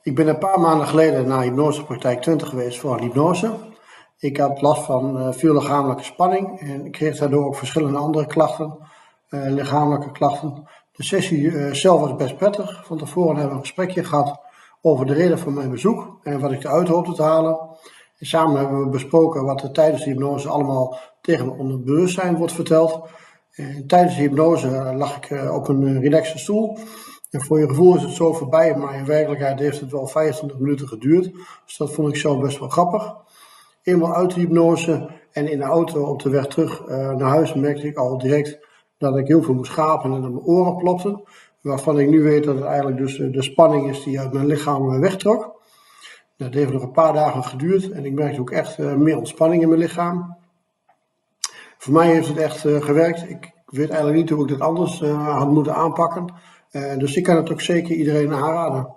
Ik ben een paar maanden geleden naar hypnosepraktijk 20 geweest voor een hypnose. Ik had last van veel lichamelijke spanning en ik kreeg daardoor ook verschillende andere klachten, lichamelijke klachten. De sessie zelf was best prettig. Van tevoren hebben we een gesprekje gehad over de reden van mijn bezoek en wat ik eruit hoopte te halen. En samen hebben we besproken wat er tijdens de hypnose allemaal tegen me onder bewustzijn wordt verteld. En tijdens de hypnose lag ik op een relaxe stoel. En voor je gevoel is het zo voorbij, maar in werkelijkheid heeft het wel 25 minuten geduurd. Dus dat vond ik zo best wel grappig. Eenmaal uit de hypnose en in de auto op de weg terug naar huis merkte ik al direct dat ik heel veel moest gapen en dat mijn oren plopten. Waarvan ik nu weet dat het eigenlijk dus de spanning is die uit mijn lichaam wegtrok. Dat heeft nog een paar dagen geduurd en ik merkte ook echt meer ontspanning in mijn lichaam. Voor mij heeft het echt gewerkt. Ik weet eigenlijk niet hoe ik dit anders had moeten aanpakken. Dus ik kan het ook zeker iedereen aanraden.